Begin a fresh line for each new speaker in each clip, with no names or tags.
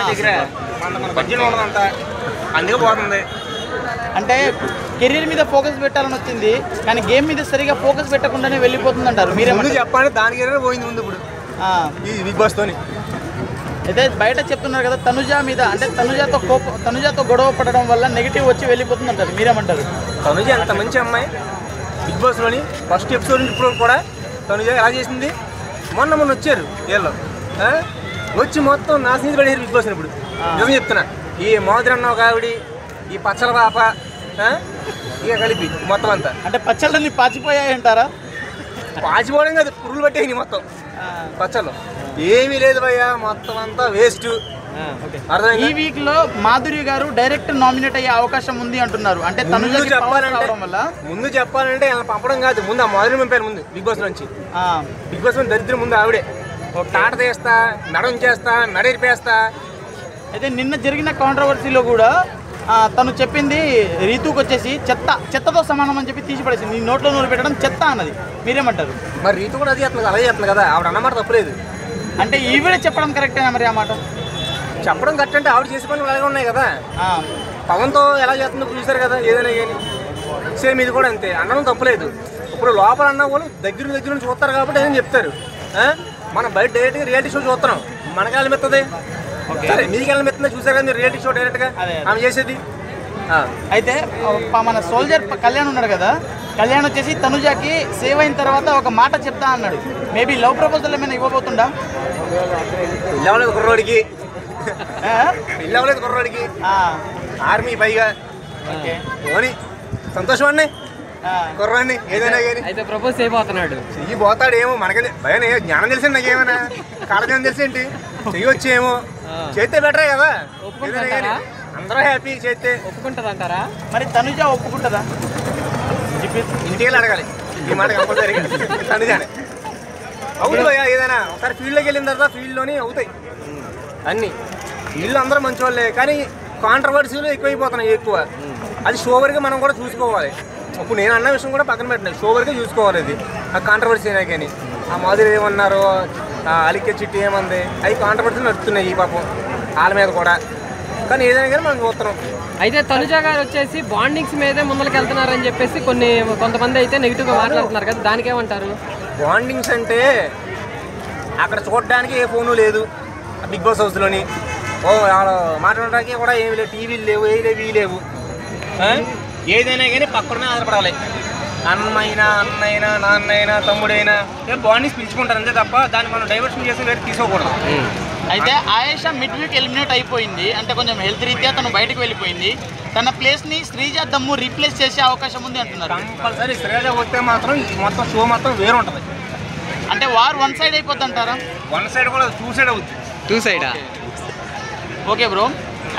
దగ్గర మన బడ్జెట్ ఉండదంతా అందుకే పోతుంది.
అంటే కెరీర్ మీద ఫోకస్ పెట్టాలని వచ్చింది కానీ గేమ్ మీద సరిగా ఫోకస్ పెట్టకుండానే వెళ్ళిపోతుంది అంటారు. మీరే
ముందు చెప్పాలి దాని కెరీర్ పోయింది ముందు ఇప్పుడు ఈ బిగ్ బాస్ తోని.
అయితే బయట చెప్తున్నారు కదా తనుజ మీద, అంటే తనుజతో గొడవ పడడం వల్ల నెగిటివ్ వచ్చి వెళ్ళిపోతుంది అంటారు. మీరేమంటారు?
తనుజ అంత మంచి అమ్మాయి. బిగ్ బాస్లోని ఫస్ట్ ఎపిసోడ్ నుంచి ఇప్పుడు కూడా తనుజ ఎలా చేసింది. మొన్న వచ్చారు వీళ్ళు వచ్చి మొత్తం నాశనం పడేది బిగ్ బాస్. ఇప్పుడు నిజం చెప్తున్నా, ఈ మోదరన్న ఒక ఆవిడ, ఈ పచ్చల పాప ఇక కలిపి మొత్తం అంతా
అంటే పచ్చళ్ళని పాచిపోయాయి అంటారా?
పాచిపోవడం కాదు, పురుగులు పట్టేయి మొత్తం పచ్చళ్ళు. ఏమీ లేదు భయ్యా, మొత్తం అంతా వేస్ట్.
ఈ వీక్ లో మాధురి గారు డైరెక్ట్ నామినేట్ అయ్యే అవకాశం ఉంది అంటున్నారు. అంటే
ముందు చెప్పాలంటే పంపడం కాదు, ముందు ఆ మాధురి పంపారు ముందు బిగ్ బాస్ నుంచి. బిగ్ బాస్ దరిద్రం ముందు ఆవిడే. తాట తీస్తా, మెడ చేస్తా, మెడ ఇరిపేస్తా.
అయితే నిన్న జరిగిన కాంట్రవర్సీలో కూడా తను చెప్పింది రీతుకు వచ్చేసి చెత్తతో సమానం అని చెప్పి తీసి పడేసింది. నీ నోట్లో నోరు పెట్టడం చెత్త అన్నది. మీరేమంటారు?
మరి రీతు కూడా అది చేస్తుంది, అలాగే చేస్తుంది కదా. ఆవిడ అన్నమాట తప్పలేదు.
అంటే ఈవిడే చెప్పడం కరెక్టేనా మరి? ఆ మాట
చెప్పడం కరెక్ట్ అంటే ఆవిడ చేసే పనులు అలాగే ఉన్నాయి కదా. పవన్తో ఎలా చేస్తుందో చూసారు కదా. ఏదైనా కానీ సేమ్ ఇది కూడా అంతే. అన్నం తప్పలేదు. ఇప్పుడు లోపల అన్న వాళ్ళు దగ్గర నుంచి చూస్తారు కాబట్టి ఏదైనా చెప్తారు. మనం బయట డైరెక్ట్గా రియాలిటీ షో చూస్తున్నాం, మనకి మెత్తది సరే, మీకు మెత్తుందో చూసారు కదా రియాలిటీ షో డైరెక్ట్గా ఆమె చేసేది.
అయితే మన సోల్జర్ కళ్యాణ్ ఉన్నాడు కదా, కళ్యాణ్ వచ్చేసి తనుజాకి సేవ్ అయిన తర్వాత ఒక మాట చెప్తా అన్నాడు. మేబీ లవ్ ప్రపోజల్ ఏమైనా ఇవ్వబోతుందా?
పిల్లవలేదు కుర్రోడికి, ఆర్మీ పైగా పోనీ సంతోషం అండి కుర్రాన్ని. ఏదైనా కానీ
అయితే ప్రపోజ్ చేయబోతున్నాడు.
చెయ్యి పోతాడేమో మనకి భయం. జ్ఞానం తెలిసింది నాకేమైనా, కాళ్ళ తెలిసి ఏంటి చెయ్యొచ్చేమో. చేస్తే బెటరే కదా, అందరూ హ్యాపీ చేస్తే.
ఒప్పుకుంటారంటారా?
మరి తనుజ ఒప్పుకుంటుందా?
ఇంటికి అడగాలి ఈ మాట కంపల్సరీగా. తనుజానే అవుతుంది భయ్యా. ఏదైనా ఒకసారి ఫీల్డ్లోకి వెళ్ళిన తర్వాత ఫీల్డ్లోనే అవుతాయి అన్నీ. ఫీల్డ్ అందరూ మంచి వాళ్ళే కానీ కాంట్రవర్సీలు ఎక్కువైపోతున్నాయి ఎక్కువ. అది షో వరకు మనం కూడా చూసుకోవాలి. ఇప్పుడు నేను అన్న విషయం కూడా పక్కన పెట్టినా, షో వరకే చూసుకోవాలి. అది ఆ కాంట్రవర్సీ అయినా కానీ ఆ మాదిరి ఏమన్నారు, అలికే చిట్టి ఏమంది, అవి కాంట్రవర్సీలు నడుస్తున్నాయి ఈ పాపం వాళ్ళ మీద కూడా. కానీ ఏదైనా కానీ మనం చూస్తున్నాం.
అయితే తనుజ గారు వచ్చేసి బాండింగ్స్ మీదే ముందరికి వెళ్తున్నారని చెప్పేసి కొంతమంది అయితే నెగిటివ్గా మాట్లాడుతున్నారు కదా, దానికేమంటారు?
బాండింగ్స్ అంటే అక్కడ చూడడానికి ఏ ఫోను లేదు బిగ్ బాస్ హౌస్లోని. మాట్లాడడానికి కూడా ఏమి లేవు, టీవీలు లేవు, ఏవి లేవు. ఏదైనా కానీ పక్కనే ఆధారపడాలి. అన్నైనా నాన్నైనా తమ్ముడైనా బాండింగ్స్ పిలుచుకుంటారు అంతే తప్ప దాన్ని మనం డైవర్షన్ చేసి వేరే తీసుకోకూడదు.
అయితే ఆయేషా మిడ్ వీక్ ఎలిమినేట్ అయిపోయింది, అంటే కొంచెం హెల్త్ రీత్యా తను బయటకు వెళ్ళిపోయింది. తన ప్లేస్ని శ్రీజ దమ్ము రీప్లేస్ చేసే అవకాశం ఉంది అంటున్నారు.
కంపల్సరీ శ్రీజ వస్తే మాత్రం మొత్తం షో మొత్తం వేరు ఉంటుంది.
అంటే వార్ వన్ సైడ్ అయిపోద్ది అంటారా?
వన్ సైడ్ కూడా టూ సైడ్ అవుతుంది.
టూ సైడా?
Okay bro.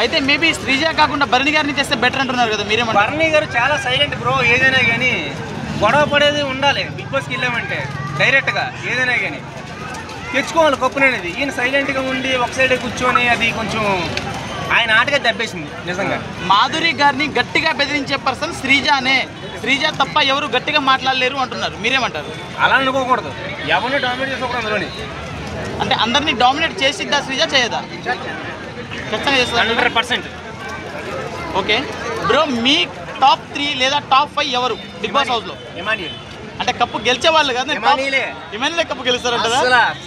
అయితే మేబీ శ్రీజ కాకుండా భరణి గారిని తెస్తే బెటర్ అంటున్నారు కదా, మీరేమంటారు?
భరణి గారు చాలా సైలెంట్ బ్రో. ఏదైనా కానీ గొడవ పడేది ఉండాలి. బిగ్ బాస్కి వెళ్ళామంటే డైరెక్ట్గా ఏదైనా కానీ తెచ్చుకోవాలి కప్పునేది. ఈయన సైలెంట్గా ఉండి ఒక సైడే కూర్చొని అది కొంచెం ఆయన ఆటగా దెబ్బేసింది నిజంగా.
మాధురి గారిని గట్టిగా బెదిరించే పర్సన్ శ్రీజానే. శ్రీజ తప్ప ఎవరు గట్టిగా మాట్లాడలేరు అంటున్నారు. మీరేమంటారు?
అలా అనుకోకూడదు, ఎవరిని డామినేట్ చేసుకోకూడదు అందులోని.
అంటే అందరినీ డామినేట్ చేసిద్దా శ్రీజ, చేయదా? ఖచ్చితంగా చేస్తుందా?
100%.
ఓకే బ్రో, మీ టాప్ 3 లేదా టాప్ 5 ఎవరు బిగ్ బాస్ హౌస్లో?
ఎమాన్యుయల్.
అంటే కప్పు గెలిచే వాళ్ళు కదా,
ఎమాన్యుయలే
కప్పు గెలుస్తారంట.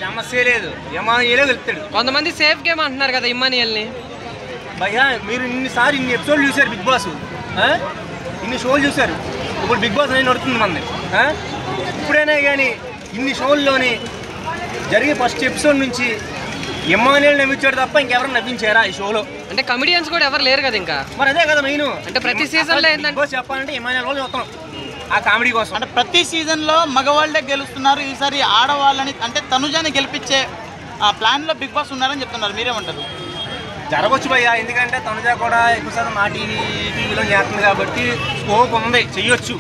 సమస్య లేదు, ఎమాన్యుయలే గెలుస్తాడు.
కొంతమంది సేఫ్ గేమ్ అంటున్నారు కదా ఇమ్మాన్యుయల్ని.
భయ్యా మీరు ఇన్నిసార్లు ఇన్ని ఎపిసోడ్లు చూశారు బిగ్ బాస్, ఇన్ని షోలు చూశారు. ఇప్పుడు బిగ్ బాస్ అనేది నడుతుంది మంది. ఇప్పుడైనా కానీ ఇన్ని షోల్లోని జరిగే ఫస్ట్ ఎపిసోడ్ నుంచి ఎమ్మాన్యుయల్ నవ్వించాడు తప్ప ఇంకెవరు నవ్వించారా ఈ షోలో?
అంటే కమెడియన్స్ కూడా ఎవరు లేరు కదా ఇంకా.
మరి అదే కదా మెయిన్.
అంటే ప్రతి సీజన్లో ఏంటంటే
చెప్పాలంటే ఎమ్మాన్యుయల్ వాళ్ళు చూస్తాం ఆ కామెడీ కోసం.
అంటే ప్రతి సీజన్లో మగవాళ్ళే గెలుస్తున్నారు, ఈసారి ఆడవాళ్ళని అంటే తనుజాని గెలిపించే ఆ ప్లాన్లో బిగ్ బాస్ ఉన్నారని చెప్తున్నారు. మీరేమంటారు?
జరగవచ్చు భయ్యా, ఎందుకంటే తనుజ కూడా ఎక్కువ శాతం మా టీవీలో చేస్తుంది కాబట్టి స్కోప్ ఉంది, చెయ్యొచ్చు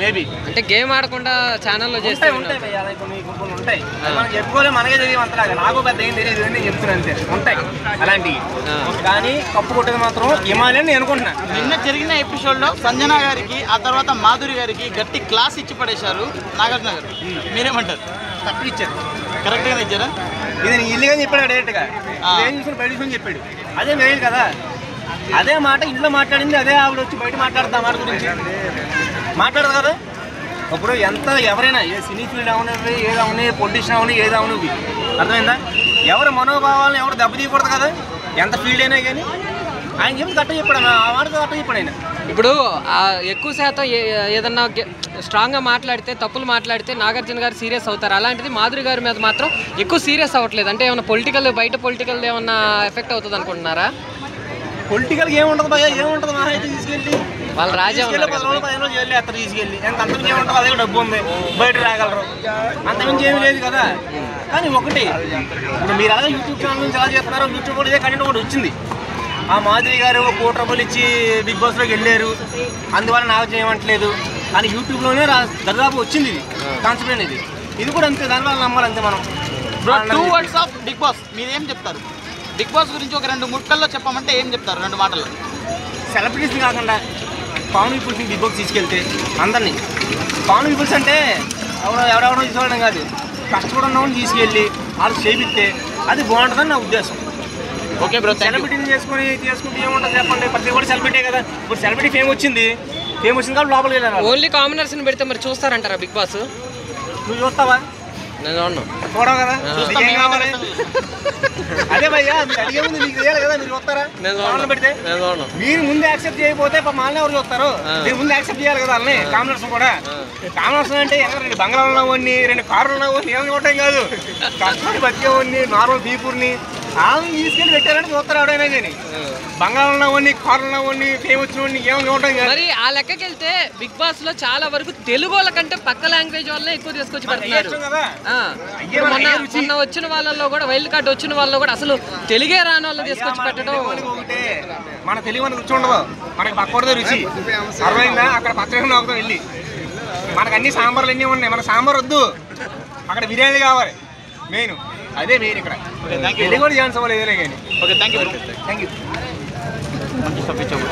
మేబీ.
అంటే గేమ్ ఆడకుండా ఛానల్లో చేస్తే
ఉంటాయి భయ్యా, కొన్ని ఉంటాయి మనం చెప్పుకోలే, మనకే తెలియదు అంతలాగా. నాకు పెద్ద ఏం తెలియదు అని చెప్తున్నాను అంతే. ఉంటాయి అలాంటివి, కానీ కప్పు కొట్టేది మాత్రం హిమాలయన్ నేను అనుకుంటున్నాను.
నిన్న జరిగిన ఎపిసోడ్లో సంజన గారికి ఆ తర్వాత మాధురి గారికి గట్టి క్లాస్ ఇచ్చి పడేశారు నాగార్జున గారు. మీరేమంటారు?
తప్పు ఇచ్చారు.
కరెక్ట్గానే ఇచ్చారా?
ఇది నీ ఇల్లుగా చెప్పాడు డైరెక్ట్గా, ఏం చూసుకుని బయట చూసుకుని చెప్పాడు. అదే మెయిన్ కదా. అదే మాట ఇంట్లో మాట్లాడింది అదే ఆవిడ వచ్చి బయట మాట్లాడుతా మాట గురించి మాట్లాడదు కదా. ఇప్పుడు ఎంత ఎవరైనా ఏ సినీ ఫీల్డ్ అవనివి, ఏది అవని, పొలిటీషియన్ అవని, ఏది అవనివి, అర్థమైందా? ఎవరి మనోభావాలను ఎవరు దెబ్బతీయకూడదు కదా, ఎంత ఫీల్డ్ అయినా కానీ. ఆయన చెప్పి కట్ట చెప్పాడు, ఆ మాటతో కట్ట చెప్పాడు ఆయన.
ఇప్పుడు ఎక్కువ శాతం ఏదన్నా స్ట్రాంగ్గా మాట్లాడితే, తప్పులు మాట్లాడితే నాగార్జున గారు సీరియస్ అవుతారు. అలాంటిది మాధురి గారి మీద మాత్రం ఎక్కువ సీరియస్ అవ్వట్లేదు. అంటే ఏమన్నా పొలిటికల్, బయట పొలిటికల్ ఏమన్నా ఎఫెక్ట్ అవుతుంది అనుకుంటున్నారా?
పొలిటికల్గా ఏముంటుంది భయ, ఏముంటుంది మహా అయితే తీసుకెళ్ళి
వాళ్ళ రాజా
10 రోజులు 15 రోజులు జైలు వేస్తారు తీసుకెళ్ళి. అంతకుమించి ఏముంటుంది, అదే డబ్బు ఉంది బయట రాగలరు, అంతకుమించి ఏమీ లేదు కదా. కానీ ఒకటి ఇప్పుడు మీరు అలాగే యూట్యూబ్ ఛానల్ నుంచి ఎలా చేస్తున్నారో, యూట్యూబ్ కూడా ఇదే కంటెంట్ కూడా వచ్చింది. ఆ మాధురి గారు ₹1 కోటి ఇచ్చి బిగ్ బాస్లోకి వెళ్ళారు, అందువల్ల నాకు చేయమంటలేదు అని యూట్యూబ్లోనే దరిదాపు వచ్చింది ఇది కాన్సెప్ట్ అనేది. ఇది కూడా అంతే, దానివల్ల నమ్మాలి అంతే మనం.
2 words ఆఫ్ బిగ్ బాస్ మీరేం చెప్తారు? బిగ్ బాస్ గురించి ఒక 2 ముక్కల్లో చెప్పమంటే ఏం చెప్తారు 2 మాటల్లో?
సెలబ్రిటీస్ని కాకుండా కామన్ పీపుల్స్ని బిగ్ బాస్ తీసుకెళ్తే అందరినీ, కామన్ పీపుల్స్ అంటే ఎవరెవరో తీసుకోవడం కాదు, కష్టపడున్నవాడిని తీసుకెళ్ళి వాళ్ళు చేపిస్తే అది బాగుంటుందని నా ఉద్దేశం.
ఓకే బ్రో,
సెలబ్రిటీని చేసుకుంటే ఏముంటుంది చెప్పండి, ప్రతి ఒక్కటి సెలబ్రిటీ కదా. ఇప్పుడు సెలబ్రిటీ ఫేమ్ వచ్చింది కాబట్టి లోపలికి వెళ్ళాను.
ఓన్లీ కామనర్స్ని పెడితే మరి చూస్తారంటారా బిగ్ బాస్?
నువ్వు చూస్తావా?
నేను చూడను.
చూడవు కదా, ఏం కావాలి? అదే భయ్యా, మీరు అడిగే ముందు మీకు తెలియాలి కదా, మీరు చూస్తారా? పెడితే మీరు ముందు యాక్సెప్ట్ చేయకపోతే మాల్ని ఎవరు చూస్తారు? మీరు ముందు యాక్సెప్ట్ చేయాలి కదా వాళ్ళని. కామనర్స్ కూడా, కామనర్స్ అంటే 2 బంగ్లాలు ఉన్నవాడిని, 2 కార్లు ఉన్నవాడిని ఏమైనా చూడటం కాదు, కష్టపడి బతికేవాడిని, నార్మల్ పీపుల్ని వాళ్ళని తీసుకెళ్ళి పెట్టారంటే చూస్తారు ఎవడైనా కానీ. బంగాళాలు ఉన్నవాడిని, కార్లు ఉన్నవాడిని, ఫేమ్ వచ్చినవాడిని ఏమైనా చూడటం కాదు.
మరి ఆ లెక్కకి వెళ్తే బిగ్ బాస్ లో చాలా వరకు తెలుగు వాళ్ళ కంటే పక్క లాంగ్వేజ్ వాళ్ళే ఎక్కువ తీసుకొచ్చి పెడుతున్నారు. మొన్న వచ్చిన వాళ్ళలో కూడా, వైల్డ్ కార్డ్ వచ్చిన వాళ్ళలో కూడా అసలు తెలుగే రాని వాళ్ళు తీసుకొచ్చి పెట్టడం.
ఒకటే, మన తెలుగు మనకు రుచి ఉండదు, మనకి పక్కడదే రుచి. అర్థమైందా? అక్కడ పచ్చడి నవ్వుతాం వెళ్ళి, మనకు అన్ని సాంబార్లు అన్నీ ఉన్నాయి, మనకు సాంబార్ వద్దు, అక్కడ బిర్యానీ కావాలి మెయిన్. అదే మెయిన్ ఇక్కడ. తెలుగు కూడా ఛాన్స్ అవ్వలేదు కానీ.
Okay, thank you.
Thank you.